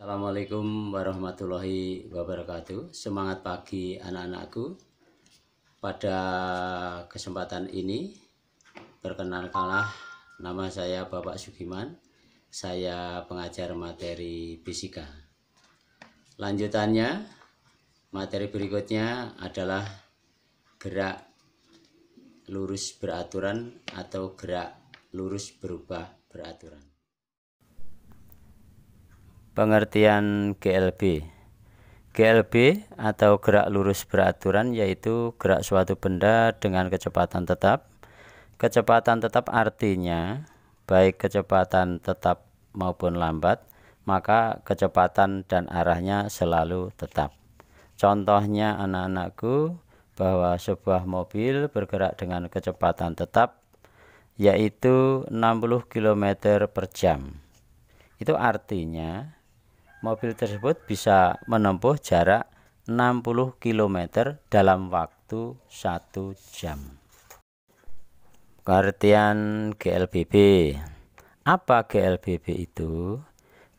Assalamualaikum warahmatullahi wabarakatuh. Semangat pagi anak-anakku. Pada kesempatan ini perkenalkanlah, nama saya Bapak Sugiman. Saya pengajar materi fisika. Lanjutannya, materi berikutnya adalah gerak lurus beraturan atau gerak lurus berubah beraturan. Pengertian GLB. GLB atau gerak lurus beraturan yaitu gerak suatu benda dengan kecepatan tetap. Kecepatan tetap artinya baik kecepatan tetap maupun lambat, maka kecepatan dan arahnya selalu tetap. Contohnya anak-anakku, bahwa sebuah mobil bergerak dengan kecepatan tetap yaitu 60 km per jam. Itu artinya mobil tersebut bisa menempuh jarak 60 km dalam waktu 1 jam. Pengertian GLBB. Apa GLBB itu?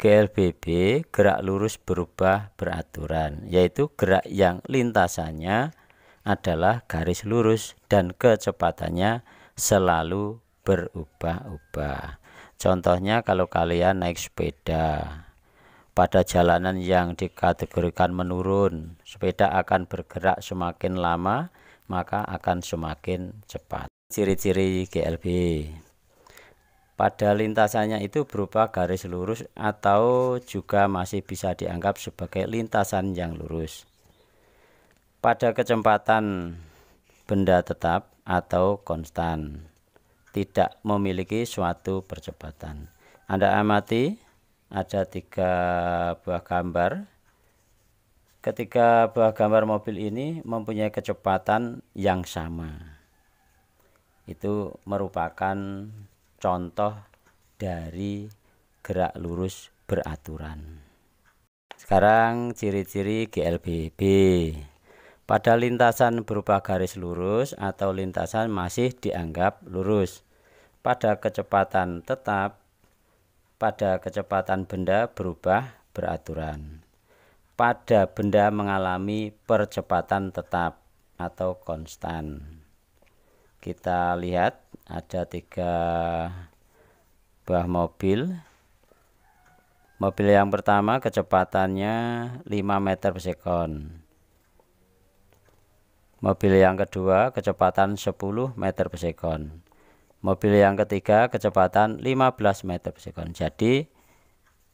GLBB gerak lurus berubah beraturan, yaitu gerak yang lintasannya adalah garis lurus dan kecepatannya selalu berubah-ubah. Contohnya kalau kalian naik sepeda pada jalanan yang dikategorikan menurun, sepeda akan bergerak semakin lama, maka akan semakin cepat. Ciri-ciri GLB. Pada lintasannya itu berupa garis lurus atau juga masih bisa dianggap sebagai lintasan yang lurus. Pada kecepatan benda tetap atau konstan, tidak memiliki suatu percepatan. Anda amati, ada 3 buah gambar. Ketiga buah gambar mobil ini mempunyai kecepatan yang sama. Itu merupakan contoh dari gerak lurus beraturan. Sekarang ciri-ciri GLBB. Pada lintasan berupa garis lurus atau lintasan masih dianggap lurus. Pada kecepatan tetap, pada kecepatan benda berubah beraturan. Pada benda mengalami percepatan tetap atau konstan. Kita lihat ada 3 buah mobil. Mobil yang pertama kecepatannya 5 meter per sekon. Mobil yang kedua kecepatan 10 meter per sekon. Mobil yang ketiga kecepatan 15 meter per sekon. Jadi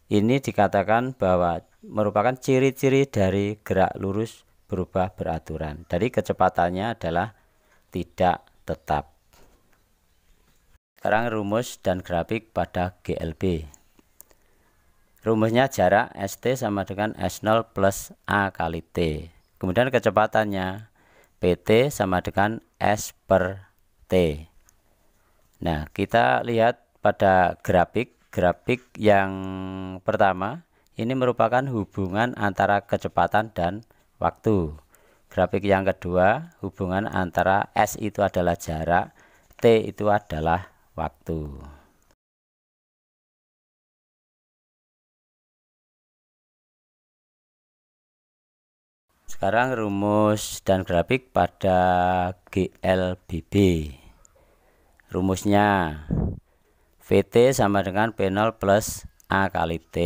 ini dikatakan bahwa merupakan ciri-ciri dari gerak lurus berubah beraturan. Dari kecepatannya adalah tidak tetap. Sekarang rumus dan grafik pada GLB. Rumusnya jarak ST sama dengan S0 plus A kali T. Kemudian kecepatannya PT sama dengan S per T. Nah, kita lihat pada grafik yang pertama, ini merupakan hubungan antara kecepatan dan waktu. Grafik yang kedua, hubungan antara S itu adalah jarak, T itu adalah waktu. Sekarang rumus dan grafik pada GLBB. Rumusnya VT sama dengan P0 plus A kali T.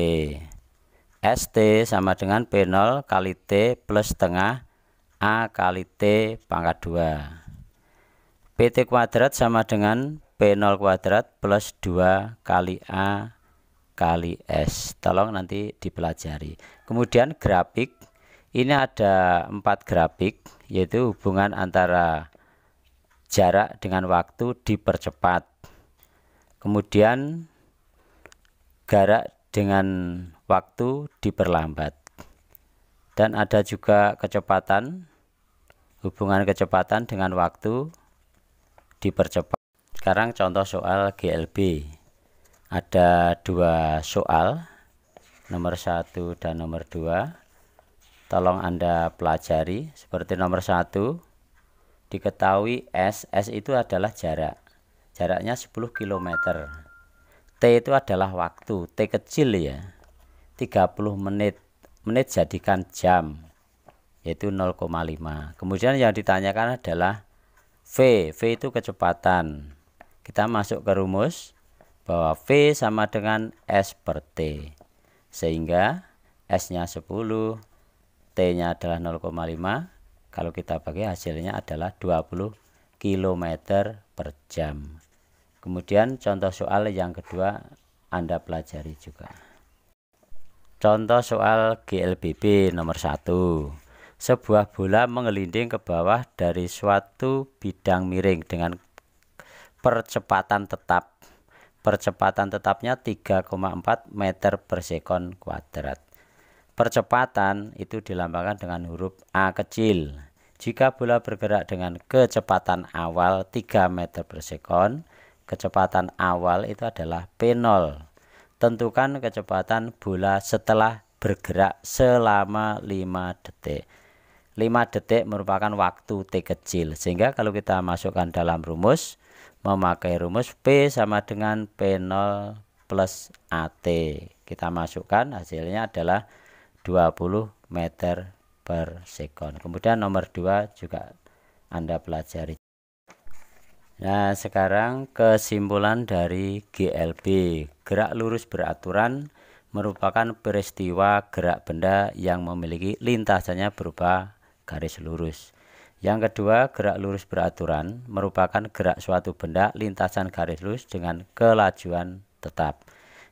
ST sama dengan P0 kali T plus setengah A kali T pangkat 2. PT kuadrat sama dengan P0 kuadrat plus 2 kali A kali S. Tolong nanti dipelajari. Kemudian grafik. Ini ada 4 grafik, yaitu hubungan antara jarak dengan waktu dipercepat. Kemudian jarak dengan waktu diperlambat. Dan ada juga kecepatan, hubungan kecepatan dengan waktu dipercepat. Sekarang contoh soal GLB. Ada 2 soal, nomor 1 dan nomor 2. Tolong Anda pelajari. Seperti nomor 1, diketahui S itu adalah jarak. Jaraknya 10 km. T itu adalah waktu, T kecil ya. 30 menit. Menit jadikan jam, yaitu 0,5. Kemudian yang ditanyakan adalah V. V itu kecepatan. Kita masuk ke rumus bahwa V sama dengan S per T. Sehingga S-nya 10, T-nya adalah 0,5. Kalau kita bagi hasilnya adalah 20 km per jam. Kemudian contoh soal yang kedua Anda pelajari juga. Contoh soal GLBB nomor 1. Sebuah bola menggelinding ke bawah dari suatu bidang miring dengan percepatan tetap. Percepatan tetapnya 3,4 meter per sekon kuadrat. Percepatan itu dilambangkan dengan huruf A kecil. Jika bola bergerak dengan kecepatan awal 3 meter per sekon, kecepatan awal itu adalah P0. Tentukan kecepatan bola setelah bergerak selama 5 detik. 5 detik merupakan waktu T kecil, sehingga kalau kita masukkan dalam rumus, memakai rumus P sama dengan P0 plus AT. Kita masukkan, hasilnya adalah 20 meter per sekon. Kemudian nomor 2 juga Anda pelajari. Nah, sekarang kesimpulan dari GLB. Gerak lurus beraturan merupakan peristiwa gerak benda yang memiliki lintasannya berupa garis lurus. Yang kedua, gerak lurus beraturan merupakan gerak suatu benda lintasan garis lurus dengan kelajuan tetap.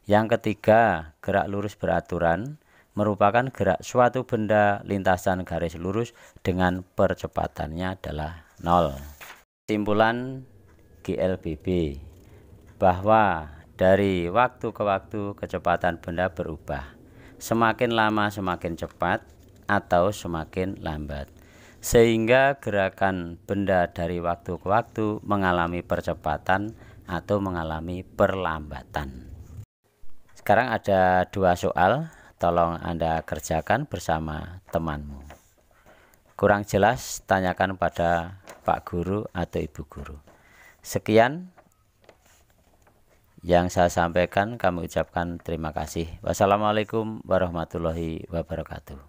Yang ketiga, gerak lurus beraturan merupakan gerak suatu benda lintasan garis lurus dengan percepatannya adalah 0. Kesimpulan GLBB bahwa dari waktu ke waktu kecepatan benda berubah, semakin lama semakin cepat atau semakin lambat, sehingga gerakan benda dari waktu ke waktu mengalami percepatan atau mengalami perlambatan. Sekarang ada 2 soal, tolong Anda kerjakan bersama temanmu. Kurang jelas tanyakan pada Pak Guru atau Ibu Guru. Sekian yang saya sampaikan, kami ucapkan terima kasih. Wassalamualaikum warahmatullahi wabarakatuh.